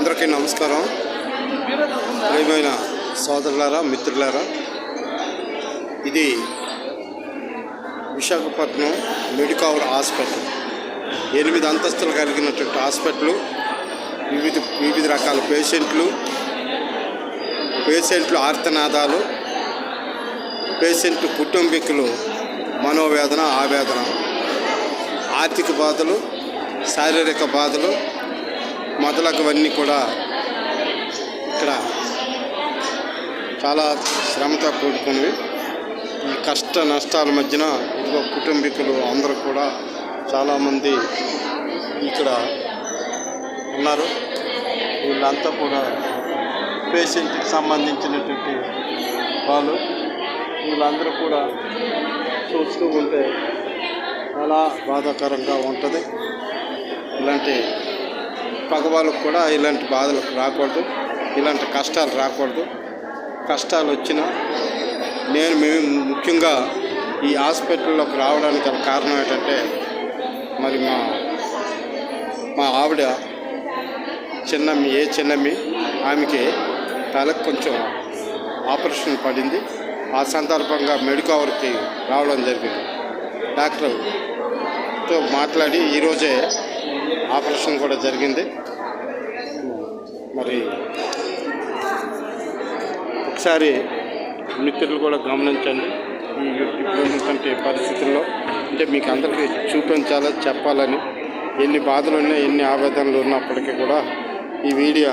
అందరికీ నమస్కారం. ప్రియమైన సోదరులారా, మిత్రులారా, ఇది విశాఖపట్నం మెడికవర్ హాస్పిటల్. 8 అంతస్తులు కలిగినటువంటి హాస్పిటల్. వివిధ రకాల పేషెంట్లు ఆర్తనాదాలు, పేషెంట్ కుటుంబీకులు మనోవేదన, ఆవేదన, ఆర్థిక బాధలు, శారీరక బాధలు మొదలగువన్నీ కూడా ఇక్కడ చాలా శ్రమతో కూడుకున్నవి. ఈ కష్ట నష్టాల మధ్యన ఇదిగో కుటుంబీకులు అందరూ కూడా చాలామంది ఇక్కడ ఉన్నారు. వీళ్ళంతా కూడా పేషెంట్కి సంబంధించినటువంటి వాళ్ళు. వీళ్ళందరూ కూడా చూస్తూ ఉంటే చాలా బాధాకరంగా ఉంటుంది. ఇలాంటి పగవాళ్ళకు కూడా ఇలాంటి బాధలు రాకూడదు, ఇలాంటి కష్టాలు రాకూడదు. కష్టాలు వచ్చినా మేము ముఖ్యంగా ఈ హాస్పిటల్లోకి రావడానికి గల కారణం ఏంటంటే, మరి మా ఆవిడ చిన్నమ్మి ఆమెకి తలకు కొంచెం ఆపరేషన్ పడింది. ఆ సందర్భంగా మెడికవర్కి రావడం జరిగింది. డాక్టర్తో మాట్లాడి ఈరోజే ఆపరేషన్ కూడా జరిగింది. మరి ఒకసారి మిత్రులు కూడా గమనించండి. ఇప్పుడున్నటువంటి పరిస్థితుల్లో అంటే మీకు అందరికీ చూపించాలి, చెప్పాలని, ఎన్ని బాధలు ఉన్నా, ఎన్ని ఆవేదనలు ఉన్నప్పటికీ కూడా ఈ వీడియో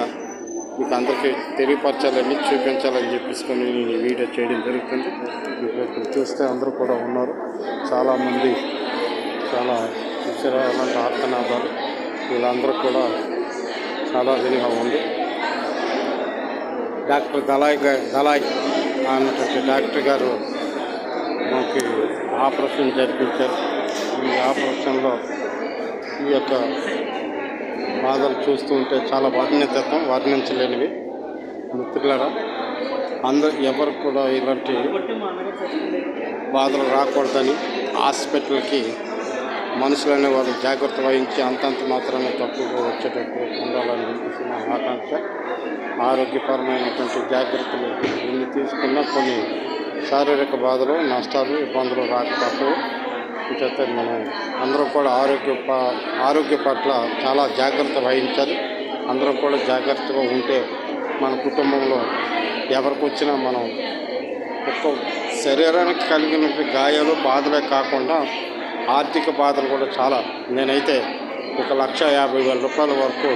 మీకు అందరికీ తెలియపరచాలని, చూపించాలని చెప్పేసుకొని నేను ఈ వీడియో చేయడం జరుగుతుంది. ఇప్పుడు చూస్తే అందరూ కూడా ఉన్నారు. చాలామంది చాలా చూసారా అలాంటి ఆర్తనాదాలు. వీళ్ళందరూ కూడా చాలా వినిగా ఉంది. డాక్టర్ దలాయ్ అన్నటువంటి డాక్టర్ గారు మాకు ఆపరేషన్ జరిపించారు. ఈ ఆపరేషన్లో ఈ యొక్క బాధలు చూస్తూ ఉంటే చాలా వర్ణించలేనివి. మిత్రులారా, ఎవరు కూడా ఇలాంటి బాధలు రాకూడదని హాస్పిటల్కి మనుషులు అనేవాళ్ళు జాగ్రత్త వహించి అంతంత మాత్రమే తక్కువగా వచ్చేటట్టు ఉండాలని చెప్పేసి నా ఆకాంక్ష. ఆరోగ్యపరమైనటువంటి జాగ్రత్తలు ఎన్ని తీసుకున్నా కొన్ని శారీరక బాధలు, నష్టాలు, ఇబ్బందులు రాక తప్పవు. అయితే మనం అందరం కూడా ఆరోగ్య పట్ల చాలా జాగ్రత్త వహించాలి. అందరం కూడా జాగ్రత్తగా ఉంటే మన కుటుంబంలో ఎవరికి వచ్చినా మనం ఒక్క శరీరానికి కలిగినటువంటి గాయాలు, బాధలే కాకుండా ఆర్థిక బాధలు కూడా చాలా. నేనైతే 1,50,000 రూపాయల వరకు